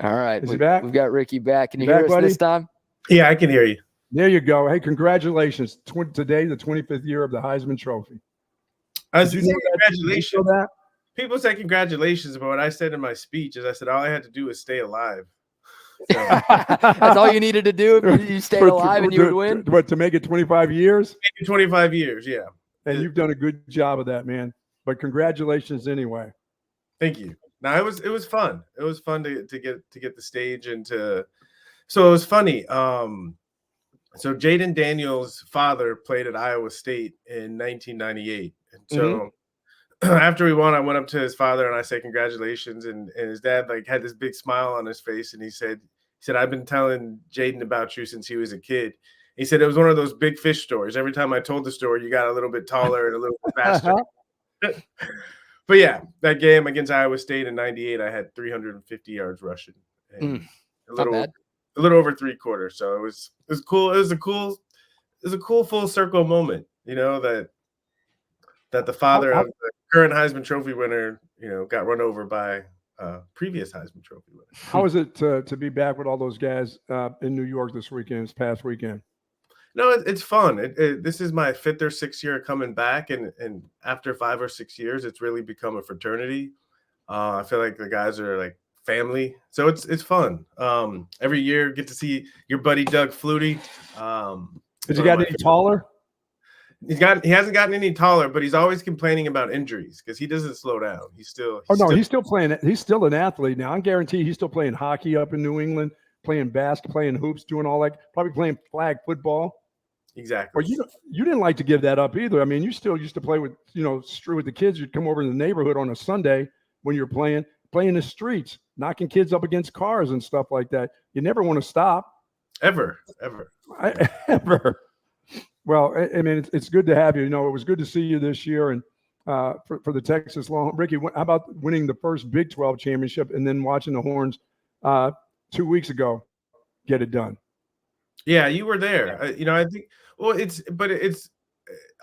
All right. Is he back? We've got Ricky back. Can you back, hear us buddy? this time? Yeah, I can hear you. There you go. Hey, congratulations. Today, the 25th year of the Heisman Trophy. Did you know congratulations. You know that? People say congratulations, but what I said in my speech is I said all I had to do was stay alive. So. That's all you needed to do if you stayed alive and you would win? What, to make it 25 years? 25 years, yeah. And you've done a good job of that, man. But congratulations anyway. Thank you. Now it was fun. It was fun to get the stage and to. So it was funny. So Jaden Daniels' father played at Iowa State in 1998, and so after we won, I went up to his father and I said congratulations, and his dad like had this big smile on his face, and he said I've been telling Jaden about you since he was a kid. He said it was one of those big fish stories. Every time I told the story, you got a little bit taller and a little bit faster. But yeah, that game against Iowa State in '98, I had 350 yards rushing, and a little over 3/4. So it was cool. It was a cool full circle moment, you know, that the father of the current Heisman Trophy winner, you know, got run over by previous Heisman Trophy winner. How is it to be back with all those guys in New York this past weekend? No, it's fun. This is my 5th or 6th year coming back, and after 5 or 6 years, it's really become a fraternity. I feel like the guys are like family, so it's fun. Every year, get to see your buddy Doug Flutie. Has he gotten any taller? He hasn't gotten any taller, but he's always complaining about injuries because he doesn't slow down. He's still playing. He's still an athlete now. I guarantee he's still playing hockey up in New England, playing basketball, playing hoops, doing all that. Probably playing flag football. Exactly. Or you didn't like to give that up either. I mean, you still used to play with with the kids. You'd come over in the neighborhood on a Sunday when you're playing the streets, knocking kids up against cars and stuff like that. You never want to stop. Ever. Ever. Well, I mean, it's good to have you. You know, it was good to see you this year, and for the Texas Longhorns. Ricky, how about winning the first Big 12 championship and then watching the Horns 2 weeks ago get it done? Yeah, you were there. I think. Well, it's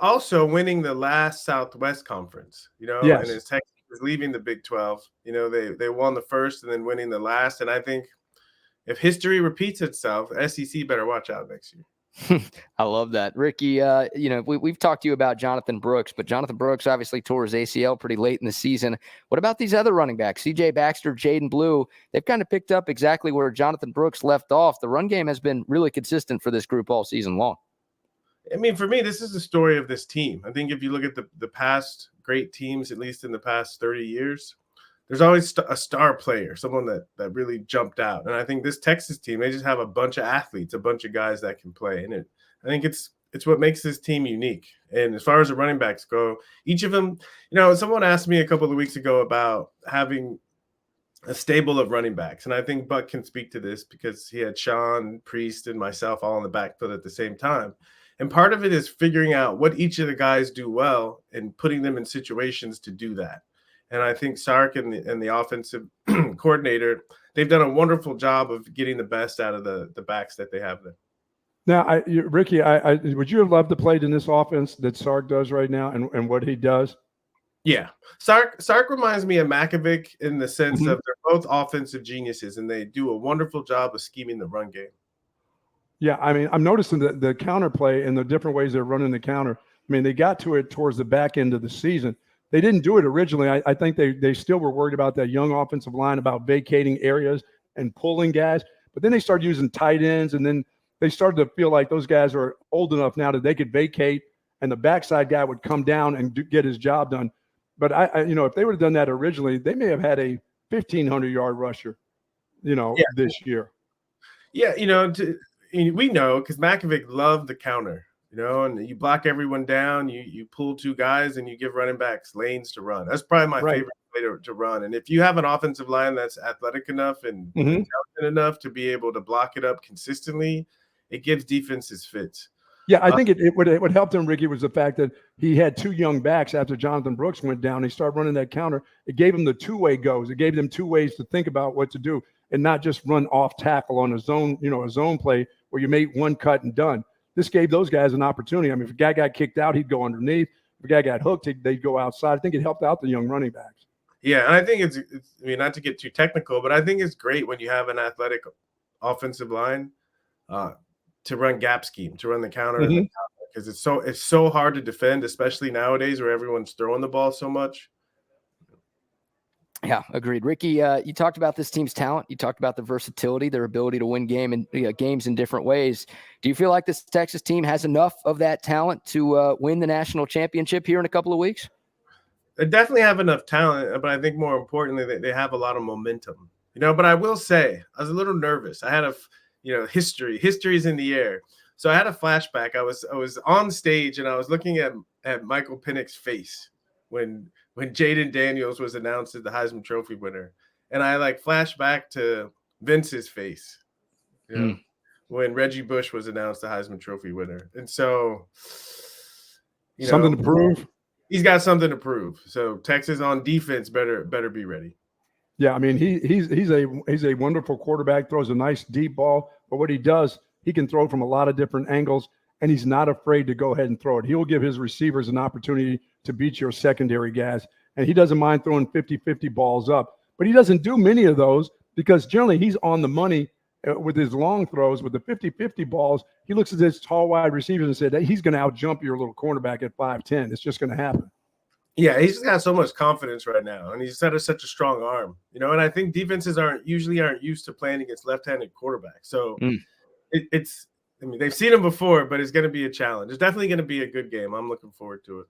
also winning the last Southwest Conference. You know, yes. And as Texas is leaving the Big 12, you know, they won the first and then winning the last. And I think if history repeats itself, SEC better watch out next year. I love that. Ricky, we've talked to you about Jonathan Brooks, but Jonathan Brooks obviously tore his ACL pretty late in the season. What about these other running backs, C.J. Baxter, Jaden Blue? They've kind of picked up exactly where Jonathan Brooks left off. The run game has been really consistent for this group all season long. I mean, for me, this is the story of this team. I think if you look at the past great teams, at least in the past 30 years, there's always a star player, someone that really jumped out. And I think this Texas team, they just have a bunch of athletes, a bunch of guys that can play. And I think it's what makes this team unique. And as far as the running backs go, each of them, someone asked me a couple of weeks ago about having a stable of running backs. And I think Buck can speak to this because he had Sean, Priest, and myself all in the backfield at the same time. And part of it is figuring out what each of the guys do well and putting them in situations to do that. And I think Sark and the offensive coordinator, they've done a wonderful job of getting the best out of the backs that they have there. Now, Ricky, would you have loved to play in this offense that Sark does right now and what he does? Yeah. Sark reminds me of Makovic in the sense of they're both offensive geniuses, and they do a wonderful job of scheming the run game. Yeah, I mean, I'm noticing the counterplay and the different ways they're running the counter. I mean, they got to it towards the back end of the season. They didn't do it originally. I think they still were worried about that young offensive line, about vacating areas and pulling guys. But then they started using tight ends, and then they started to feel like those guys are old enough now that they could vacate, and the backside guy would come down and get his job done. But if they would have done that originally, they may have had a 1,500-yard rusher, this year. Yeah, we know because Makovic loved the counter, and you block everyone down, you pull two guys, and you give running backs lanes to run. That's probably my favorite way to run. And if you have an offensive line that's athletic enough and intelligent enough to be able to block it up consistently, it gives defenses fits. Yeah, I think what helped him, Ricky, was the fact that he had two young backs after Jonathan Brooks went down. He started running that counter. It gave him the two-way goes. It gave them two ways to think about what to do and not just run off tackle on a zone play where you made one cut and done. This gave those guys an opportunity. I mean, if a guy got kicked out, he'd go underneath. If a guy got hooked, they'd go outside. I think it helped out the young running backs. Yeah, and I think it's I mean, not to get too technical, but I think it's great when you have an athletic offensive line to run gap scheme, to run the counter and the because it's so hard to defend, especially nowadays where everyone's throwing the ball so much. Yeah, agreed. Ricky, you talked about this team's talent. You talked about the versatility, their ability to win games in different ways. Do you feel like this Texas team has enough of that talent to win the national championship here in a couple of weeks? They definitely have enough talent, but I think more importantly, they have a lot of momentum. But I will say, I was a little nervous. I had history is in the air. So I had a flashback. I was on stage and I was looking at Michael Penix's face when Jaden Daniels was announced as the Heisman Trophy winner. And I like flashed back to Vince's face, when Reggie Bush was announced the Heisman Trophy winner. And so, something to prove. He's got something to prove. So Texas on defense better be ready. Yeah, I mean he's a wonderful quarterback, throws a nice deep ball, but what he does, he can throw from a lot of different angles, and he's not afraid to go ahead and throw it. He will give his receivers an opportunity to beat your secondary guys, and he doesn't mind throwing 50-50 balls up. But he doesn't do many of those because generally he's on the money with his long throws. With the 50-50 balls, he looks at his tall wide receivers and said, hey, he's going to outjump your little cornerback at 5'10". It's just going to happen. Yeah, he's just got so much confidence right now, and he's got such a strong arm, and I think defenses aren't used to playing against left-handed quarterbacks. So it's I mean, they've seen him before, but it's going to be a challenge. It's definitely going to be a good game. I'm looking forward to it.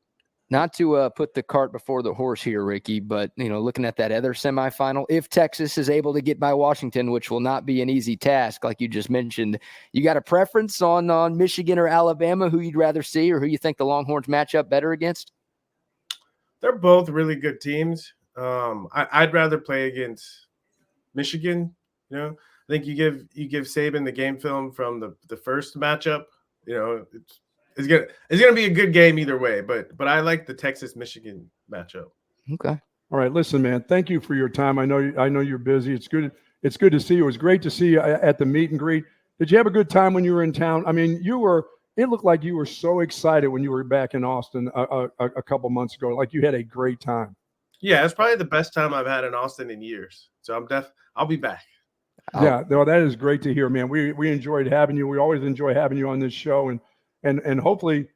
Not to put the cart before the horse here, Ricky, but looking at that other semifinal, if Texas is able to get by Washington, which will not be an easy task, like you just mentioned, you got a preference on Michigan or Alabama, who you'd rather see, or who you think the Longhorns match up better against? They're both really good teams. I'd rather play against Michigan. I think you give Saban the game film from the first matchup. It's gonna be a good game either way. But I like the Texas Michigan matchup. Okay. All right, listen, man. Thank you for your time. I know you're busy. It's good to see you. It was great to see you at the meet and greet. Did you have a good time when you were in town? I mean, it looked like you were so excited when you were back in Austin a couple months ago. Like you had a great time. Yeah, it's probably the best time I've had in Austin in years. So I'll be back. Yeah, no, that is great to hear, man. We enjoyed having you. We always enjoy having you on this show, and hopefully,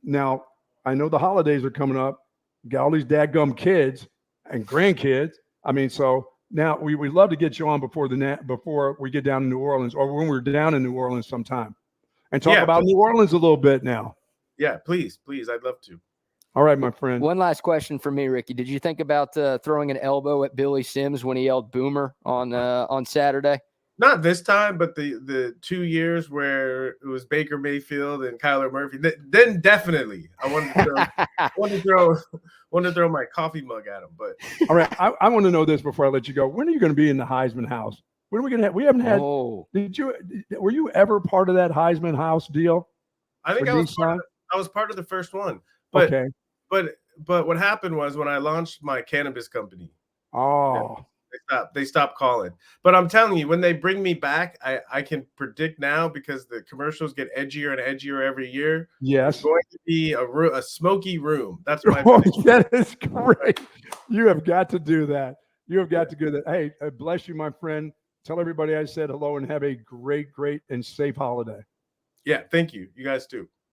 now I know the holidays are coming up. Got all these dadgum kids and grandkids. I mean, so now we'd love to get you on before we get down to New Orleans, or when we're down in New Orleans sometime, and talk about New Orleans a little bit now. Yeah, please, I'd love to. All right, my friend. One last question for me, Ricky. Did you think about throwing an elbow at Billy Sims when he yelled "Boomer" on Saturday? Not this time, but the 2 years where it was Baker Mayfield and Kyler Murphy. Then definitely, I wanted to throw my coffee mug at him. But all right, I want to know this before I let you go. When are you going to be in the Heisman house? When are we going to have? We haven't had. Oh. Were you ever part of that Heisman house deal? I think I was part of the first one. But, okay. But what happened was when I launched my cannabis company. Oh. They stopped calling. But I'm telling you, when they bring me back, I can predict now because the commercials get edgier and edgier every year. Yes. It's going to be a smoky room. That's my That is great. You have got to do that. You have got to do that. Hey, bless you, my friend. Tell everybody I said hello and have a great, great and safe holiday. Yeah, thank you. You guys too.